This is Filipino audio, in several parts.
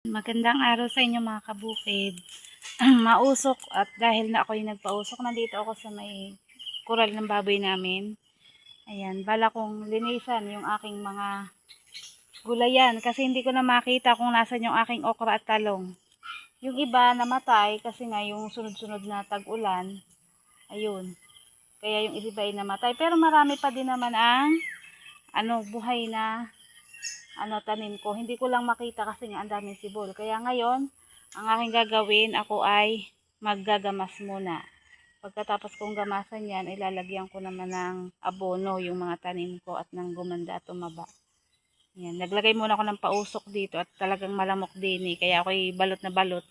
Magandang araw sa inyo mga kabukid. Mausok at dahil na ako yung nagpausok, nandito ako sa may kural ng baboy namin. Ayan, bala kong linisan yung aking mga gulayan kasi hindi ko na makita kung nasan yung aking okra at talong. Yung iba namatay kasi nga yung sunod-sunod na tag-ulan. Ayun. Kaya yung iba ay namatay. Pero marami pa din naman ang buhay na tanim ko. Hindi ko lang makita kasi nga ang daming sibol. Kaya ngayon, ang aking gagawin, ako ay maggagamas muna. Pagkatapos kong gamasan yan, ilalagyan ko naman ng abono yung mga tanim ko at nang gumanda at tumaba. Yan. Naglagay muna ako ng pausok dito at talagang malamok din eh. Kaya ako'y balot na balot.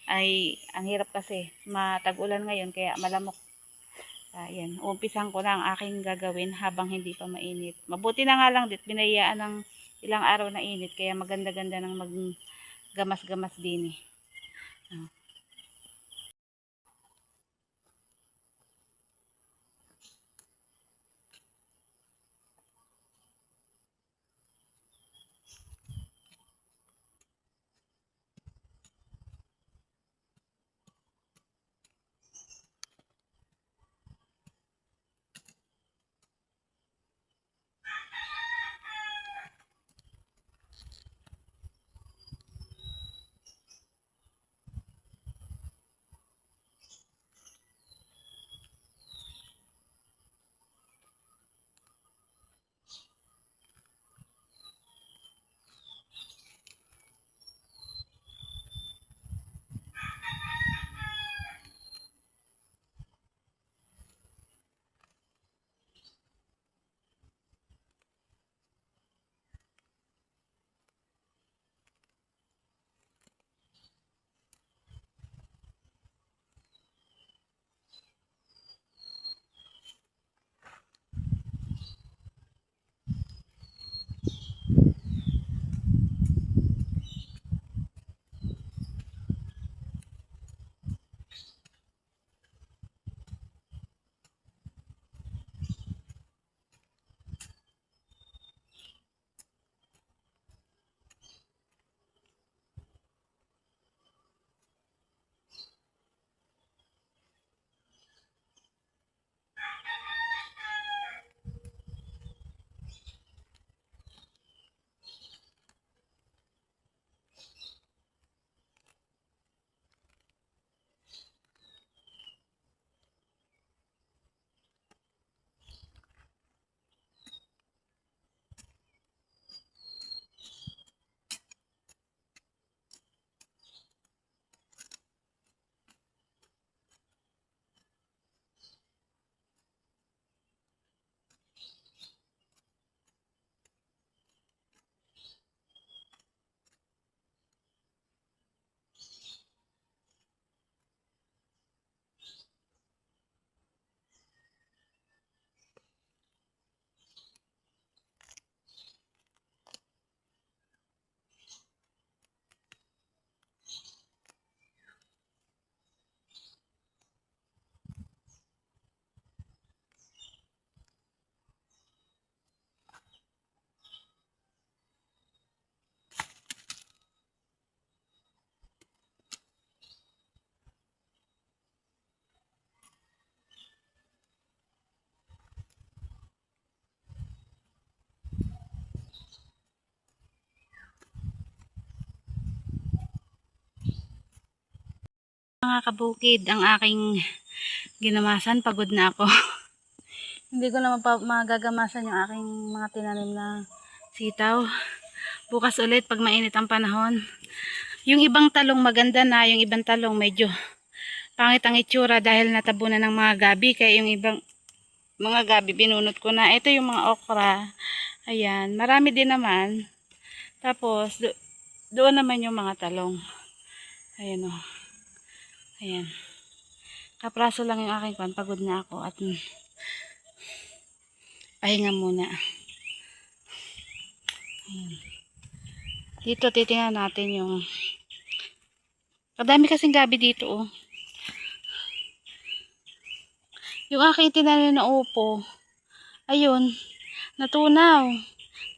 Ay, ang hirap kasi. Matag-ulan ngayon kaya malamok. Ayan, umpisan ko na ang aking gagawin habang hindi pa mainit. Mabuti na nga lang dit, binayaan ng ilang araw na init, kaya maganda-ganda ng maggamas-gamas din eh. Mga kabukid, ang aking ginamasan, pagod na ako. Hindi ko naman magagamasan yung aking mga tinanim na sitaw. Bukas ulit pag mainit ang panahon. Yung ibang talong maganda na, yung ibang talong medyo pangit ang itsura dahil natabunan ng mga gabi. Kaya yung ibang mga gabi binunot ko na. Ito yung mga okra. Ayan, marami din naman. Tapos doon naman yung mga talong. Ayan o. Ayan. Kapraso lang yung aking pan. Pagod na ako at pahinga muna. Ayan. Dito titingnan natin yung kadami kasing gabi dito oh. Yung aking tinanim na upo, ayun, natunaw.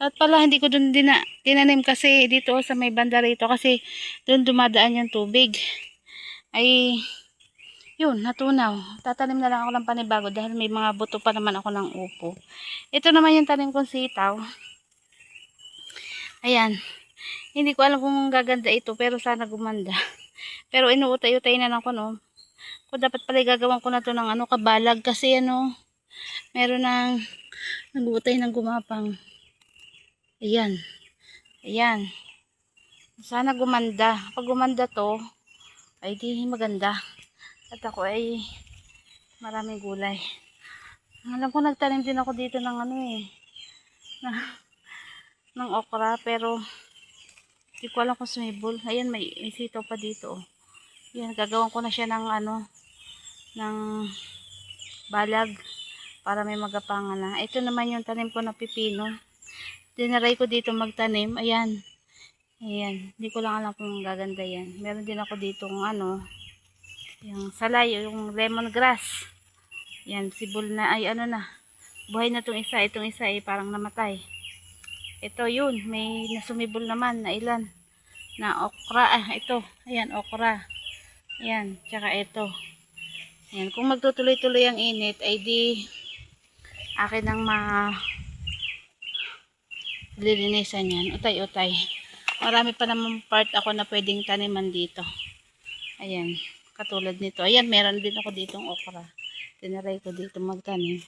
At pala hindi ko dun tinanim kasi dito sa may banda rito kasi dun dumadaan yung tubig. Ay yun, natunaw. Tatanim na lang ako ng panibago dahil may mga buto pa naman ako ng upo. Ito naman yung tanim kong sitaw. Ayan. Hindi ko alam kung gaganda ito pero sana gumanda. Pero inuutay-utay na lang ko no. Kung dapat pala gagawin ko na to ng ano, kabalag kasi ano, meron ng nag-uutay ng gumapang. Ayan. Ayan. Sana gumanda. Pag gumanda to, ay di maganda. At ako ay maraming gulay. Alam ko nagtanim din ako dito ng ano eh. Ng okra pero hindi ko alam kung sumibol. Ayan may sitaw pa dito. Oh. Yan, gagawin ko na siya ng ano, ng balag para may magapangan na. Ito naman yung tanim ko na pipino. Dinaray ko dito magtanim. Ayan. Ayan. Hindi ko lang alam kung gaganda yan. Meron din ako dito ng ano, yung salay, yung lemongrass. Yan, sibol na, ay ano na. Buhay na itong isa. Itong isa ay parang namatay. Ito yun, may nasumibol naman na ilan. Na okra. Ito. Ayan, okra. Ayan, tsaka ito. Ayan, kung magtutuloy-tuloy ang init, ay di akin ang lilinisan yan. Utay-utay. Marami pa naman part ako na pwedeng taniman dito. Ayan, katulad nito. Ayan, meron din ako ditong okra. Tinaray ko dito magtanim.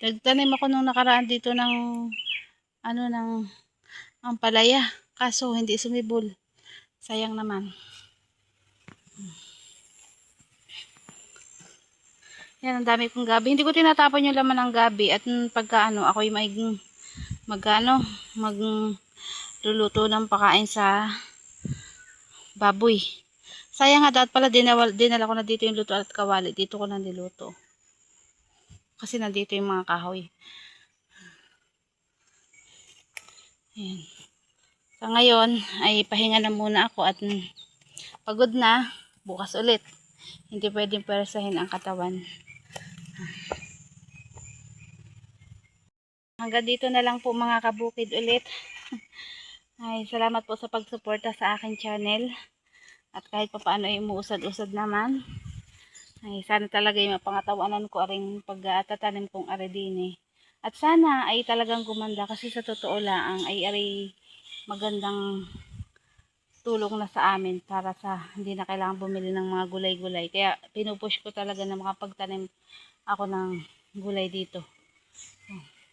Nagtanim ako nung nakaraan dito ng ano, ng ampalaya. Kaso, hindi sumibol. Sayang naman. Yan, ang dami kong gabi. Hindi ko tinatapon yung laman ng gabi. At pagka ano, ako'y magluluto ng pakain sa baboy. Sayang nga, dapat pala dinala ko na dito yung luto at kawali. Dito ko na niluto. Kasi nandito yung mga kahoy. Ayan. So ngayon, ay pahinga na muna ako at pagod na. Bukas ulit. Hindi pwedeng pwersahin ang katawan. Hanggang dito na lang po mga kabukid ulit. Ay, salamat po sa pagsuporta sa aking channel. At kahit pa paano ay umuusad-usad naman. Ay, sana talaga yung mapangatawanan ko aring pagtatanim kong aredine. At sana ay talagang gumanda kasi sa totoo lang ay magandang tulong na sa amin para sa hindi na kailangan bumili ng mga gulay-gulay. Kaya pinupush ko talaga na makapagtanim ako ng gulay dito.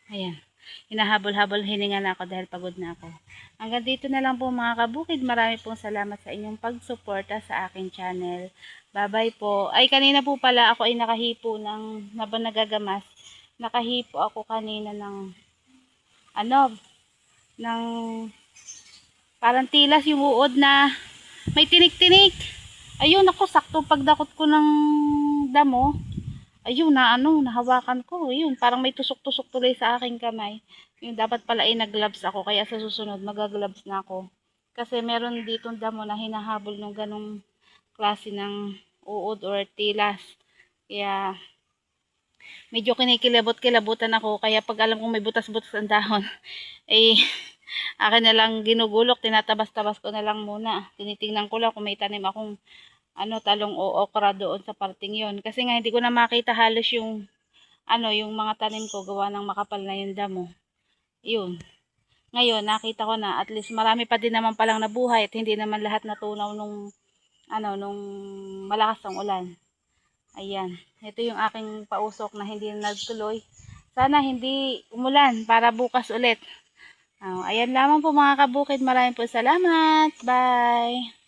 Ayan. Hinahabol-habol hininga na ako dahil pagod na ako. Hanggang dito na lang po mga kabukid. Marami pong salamat sa inyong pagsuporta sa aking channel. Bye-bye po. Ay, kanina po pala ako ay nakahipo ng nagagamas. Nakahipo ako kanina ng ano, ng parang tilas yung uod na may tinik-tinik. Ayun, ako sakto pagdakot ko ng damo. Ayun, nahawakan ko. Ayun, parang may tusok-tusok tuloy sa aking kamay. Yung dapat pala ay nag-gloves ako. Kaya sa susunod, mag-gloves na ako. Kasi meron ditong damo na hinahabol ng ganong klase ng uod or tilas. Kaya, medyo kinikilabot-kilabutan ako. Kaya pag alam kong may butas-butas ang dahon, eh, akin na lang ginugulok. Tinatabas-tabas ko na lang muna. Tinitingnan ko lang kung may tanim akong talong o okra doon sa parting yon. Kasi nga hindi ko na makita halos yung yung mga tanim ko gawa ng makapal na yung damo. Yun. Ngayon nakita ko na at least marami pa din naman palang nabuhay at hindi naman lahat natunaw nung nung malakas ang ulan. Ayan. Ito yung aking pausok na hindi nagtuloy. Sana hindi umulan para bukas ulit. Ayan lamang po mga kabukid. Maraming po salamat. Bye.